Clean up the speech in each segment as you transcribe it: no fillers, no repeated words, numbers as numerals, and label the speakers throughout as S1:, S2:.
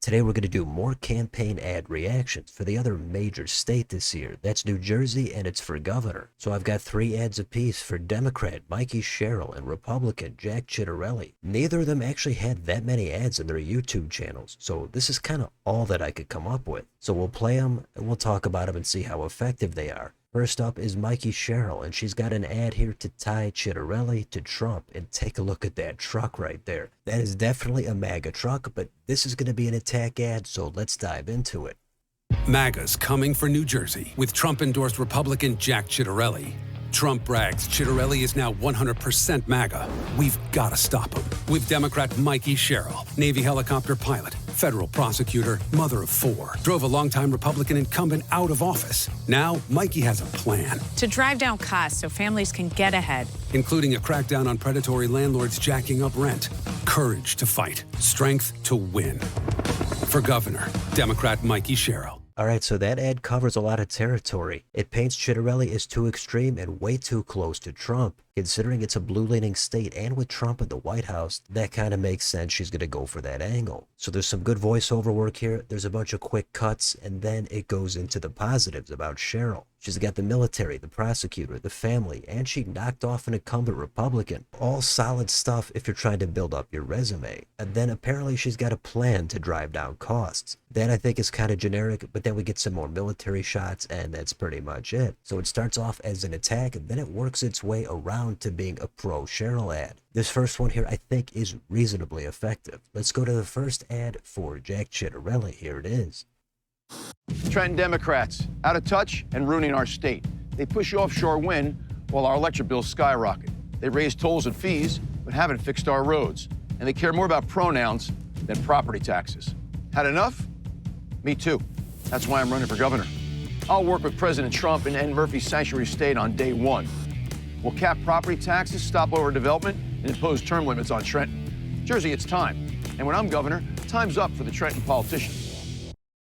S1: Today we're going to do more campaign ad reactions for the other major state this year. That's New Jersey, and it's for governor. So I've got 3 ads apiece for Democrat Mikie Sherrill and Republican Jack Ciattarelli. Neither of them actually had that many ads in their YouTube channels, so this is kind of all that I could come up with. So we'll play them and we'll talk about them and see how effective they are. First up is Mikie Sherrill, and she's got an ad here to tie Ciattarelli to Trump. And take a look at that truck right there. That is definitely a MAGA truck, but this is going to be an attack ad, so let's dive into it.
S2: MAGA's coming for New Jersey with Trump-endorsed Republican Jack Ciattarelli. Trump brags Ciattarelli is now 100% MAGA. We've got to stop him. With Democrat Mikie Sherrill, Navy helicopter pilot, federal prosecutor, mother of 4, drove a longtime Republican incumbent out of office. Now, Mikie has a plan.
S3: To drive down costs so families can get ahead.
S2: Including a crackdown on predatory landlords jacking up rent. Courage to fight. Strength to win. For governor, Democrat Mikie Sherrill.
S1: Alright, so that ad covers a lot of territory. It paints Ciattarelli as too extreme and way too close to Trump. Considering it's a blue-leaning state and with Trump at the White House, that kind of makes sense she's going to go for that angle. So there's some good voiceover work here, there's a bunch of quick cuts, and then it goes into the positives about Sherrill. She's got the military, the prosecutor, the family, and she knocked off an incumbent Republican. All solid stuff if you're trying to build up your resume. And then apparently she's got a plan to drive down costs. That I think is kind of generic, but then we get some more military shots, and that's pretty much it. So it starts off as an attack, and then it works its way around to being a pro-Sherrill ad. This first one here I think is reasonably effective. Let's go to the first ad for Jack Ciattarelli. Here it is.
S4: Trenton Democrats, out of touch and ruining our state. They push offshore wind while our electric bills skyrocket. They raise tolls and fees, but haven't fixed our roads. And they care more about pronouns than property taxes. Had enough? Me too. That's why I'm running for governor. I'll work with President Trump and end Murphy's sanctuary state on day 1. We'll cap property taxes, stop overdevelopment, and impose term limits on Trenton. Jersey, it's time. And when I'm governor, time's up for the Trenton politicians.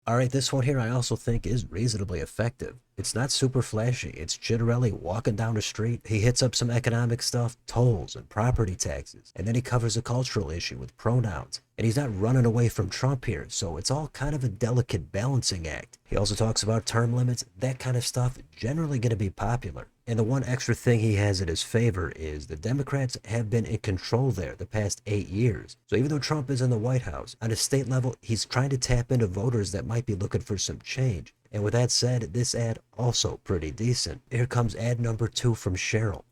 S1: Alright, this one here I also think is reasonably effective. It's not super flashy. It's Ciattarelli walking down the street. He hits up some economic stuff, tolls and property taxes. And then he covers a cultural issue with pronouns. And he's not running away from Trump here, so it's all kind of a delicate balancing act. He also talks about term limits. That kind of stuff generally going to be popular. And the one extra thing he has in his favor is the Democrats have been in control there the past 8 years. So even though Trump is in the White House, on a state level, he's trying to tap into voters that might be looking for some change. And with that said, this ad also pretty decent. Here comes ad number 2 from Sherrill.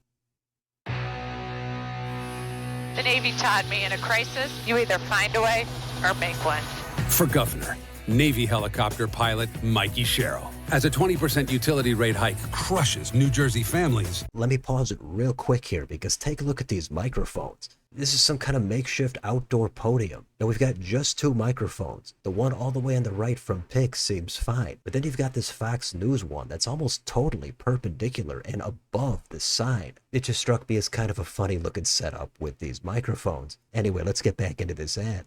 S5: The Navy taught me in a crisis, you either find a way or make one.
S2: For governor, Navy helicopter pilot Mikie Sherrill. As a 20% utility rate hike crushes New Jersey families.
S1: Let me pause it real quick here because take a look at these microphones. This is some kind of makeshift outdoor podium. Now we've got just 2 microphones. The one all the way on the right from Pix seems fine. But then you've got this Fox News one that's almost totally perpendicular and above the sign. It just struck me as kind of a funny looking setup with these microphones. Anyway, let's get back into this ad.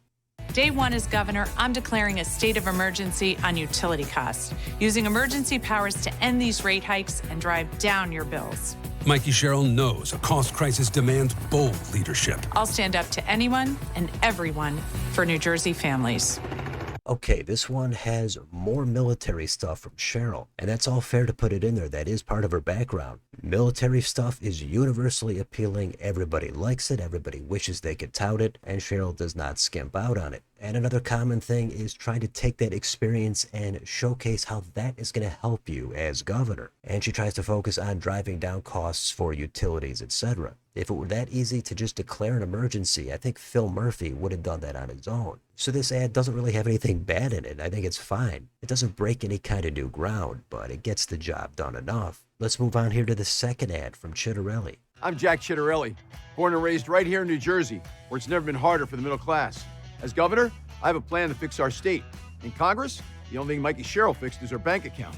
S3: Day 1 as governor, I'm declaring a state of emergency on utility costs, using emergency powers to end these rate hikes and drive down your bills.
S2: Mikie Sherrill knows a cost crisis demands bold leadership.
S3: I'll stand up to anyone and everyone for New Jersey families.
S1: Okay, this one has more military stuff from Sherrill, and that's all fair to put it in there. That is part of her background. Military stuff is universally appealing. Everybody likes it. Everybody wishes they could tout it, and Sherrill does not skimp out on it. And another common thing is trying to take that experience and showcase how that is going to help you as governor. And she tries to focus on driving down costs for utilities, etc. If it were that easy to just declare an emergency, I think Phil Murphy would have done that on his own. So this ad doesn't really have anything bad in it. I think it's fine. It doesn't break any kind of new ground, but it gets the job done enough. Let's move on here to the second ad from Ciattarelli.
S4: I'm Jack Ciattarelli, born and raised right here in New Jersey, where it's never been harder for the middle class. As governor, I have a plan to fix our state. In Congress, the only thing Mikie Sherrill fixed is her bank account.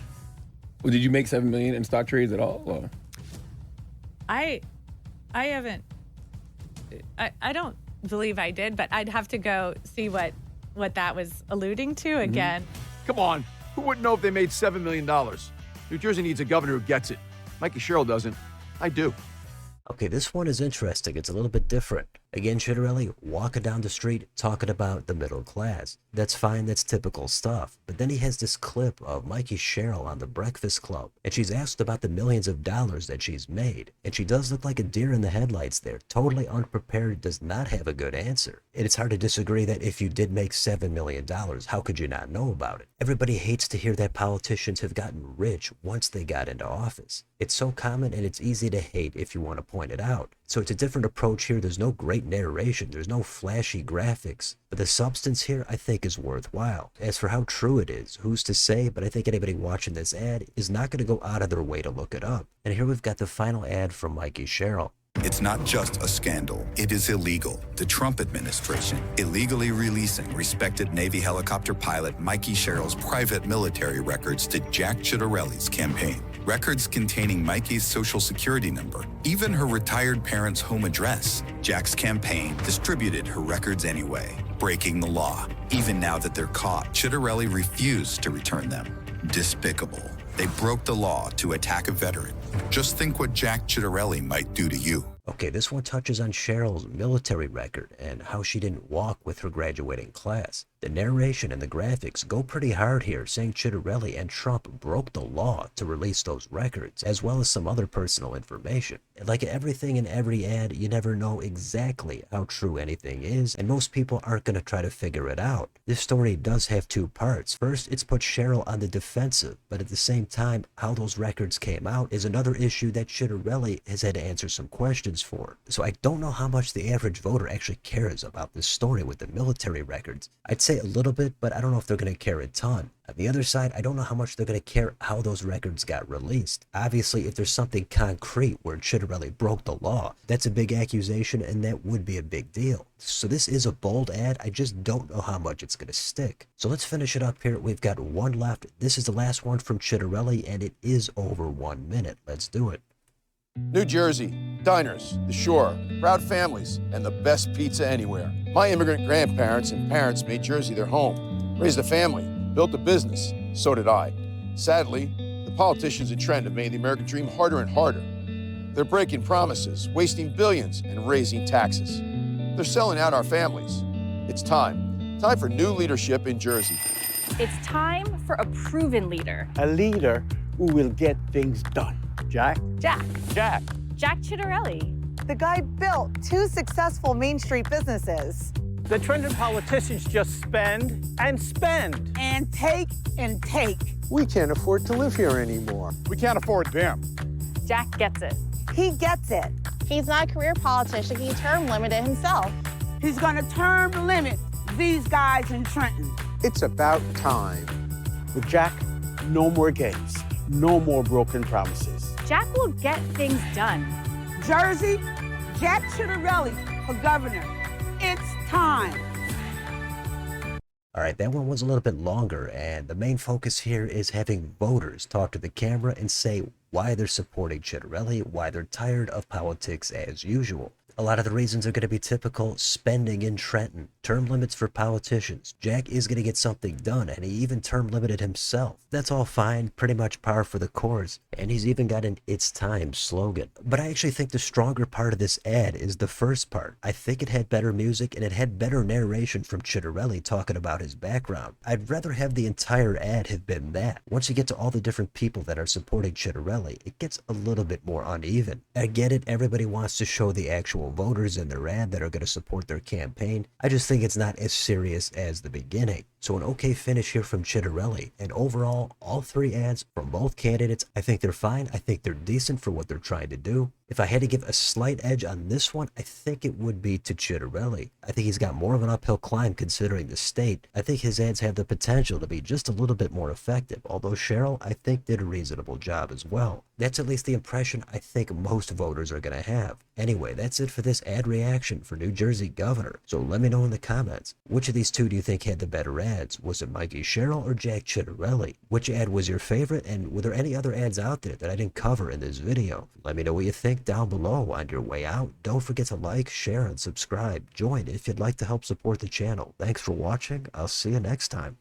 S6: Well, did you make $7 million in stock trades at all? Or?
S3: I haven't. I don't believe I did, but I'd have to go see what that was alluding to again.
S4: Come on, who wouldn't know if they made $7 million? New Jersey needs a governor who gets it. Mikie Sherrill doesn't. I do.
S1: Okay, this one is interesting. It's a little bit different. Again, Ciattarelli walking down the street talking about the middle class. That's fine, that's typical stuff. But then he has this clip of Mikie Sherrill on the Breakfast Club, and she's asked about the millions of dollars that she's made. And she does look like a deer in the headlights there, totally unprepared, does not have a good answer. And it's hard to disagree that if you did make $7 million, how could you not know about it? Everybody hates to hear that politicians have gotten rich once they got into office. It's so common and it's easy to hate if you want to point it out. So it's a different approach here. There's no great narration. There's no flashy graphics. But the substance here, I think, is worthwhile. As for how true it is, who's to say? But I think anybody watching this ad is not going to go out of their way to look it up. And here we've got the final ad from Mikie Sherrill.
S7: It's not just a scandal. It is illegal. The Trump administration illegally releasing respected Navy helicopter pilot Mikie Sherrill's private military records to Jack Ciattarelli's campaign. Records containing Mikie's social security number, even her retired parents' home address. Jack's campaign distributed her records anyway, breaking the law. Even now that they're caught, Ciattarelli refused to return them. Despicable. They broke the law to attack a veteran. Just think what Jack Ciattarelli might do to you.
S1: Okay, this one touches on Sherrill's military record and how she didn't walk with her graduating class. The narration and the graphics go pretty hard here, saying Ciattarelli and Trump broke the law to release those records, as well as some other personal information. And like everything in every ad, you never know exactly how true anything is, and most people aren't going to try to figure it out. This story does have two parts. First, it's put Sherrill on the defensive, but at the same time, how those records came out is another issue that Ciattarelli has had to answer some questions for. So I don't know how much the average voter actually cares about this story with the military records. I'd say a little bit, but I don't know if they're going to care a ton. On the other side, I don't know how much they're going to care how those records got released. Obviously, if there's something concrete where Ciattarelli broke the law, that's a big accusation and that would be a big deal. So this is a bold ad, I just don't know how much it's going to stick. So let's finish it up here. We've got one left. This is the last one from Ciattarelli and it is over 1 minute. Let's do it.
S4: New Jersey, diners, the shore, proud families, and the best pizza anywhere. My immigrant grandparents and parents made Jersey their home, raised a family, built a business. So did I. Sadly, the politicians in Trenton have made the American dream harder and harder. They're breaking promises, wasting billions, and raising taxes. They're selling out our families. It's time. Time for new leadership in Jersey.
S8: It's time for a proven leader.
S9: A leader who will get things done. Jack?
S8: Jack.
S9: Jack.
S8: Jack Ciattarelli.
S10: The guy built 2 successful Main Street businesses.
S9: The Trenton politicians just spend and spend.
S10: And take and take.
S11: We can't afford to live here anymore.
S12: We can't afford them.
S8: Jack gets it.
S10: He gets it.
S13: He's not a career politician. He term limited himself.
S10: He's going to term limit these guys in Trenton.
S11: It's about time.
S9: With Jack, no more games. No more broken promises.
S8: Jack will get things done.
S10: Jersey, Jack Ciattarelli for governor. It's time.
S1: All right, that one was a little bit longer, and the main focus here is having voters talk to the camera and say why they're supporting Ciattarelli, why they're tired of politics as usual. A lot of the reasons are going to be typical: spending in Trenton, term limits for politicians. Jack is going to get something done, and he even term limited himself. That's all fine, pretty much par for the course, and he's even got an "It's Time" slogan. But I actually think the stronger part of this ad is the first part. I think it had better music, and it had better narration from Ciattarelli talking about his background. I'd rather have the entire ad have been that. Once you get to all the different people that are supporting Ciattarelli, it gets a little bit more uneven. I get it, everybody wants to show the actual voters in their ad that are going to support their campaign. I just think it's not as serious as the beginning. So an okay finish here from Ciattarelli, and overall, all 3 ads from both candidates, I think they're fine. I think they're decent for what they're trying to do. If I had to give a slight edge on this one, I think it would be to Ciattarelli. I think he's got more of an uphill climb considering the state. I think his ads have the potential to be just a little bit more effective, although Sherrill, I think, did a reasonable job as well. That's at least the impression I think most voters are going to have. Anyway, that's it for this ad reaction for New Jersey governor. So let me know in the comments, which of these two do you think had the better ads? Was it Mikie Sherrill or Jack Ciattarelli? Which ad was your favorite, and were there any other ads out there that I didn't cover in this video? Let me know what you think down below. On your way out, don't forget to like, share, and subscribe. Join if you'd like to help support the channel. Thanks for watching. I'll see you next time.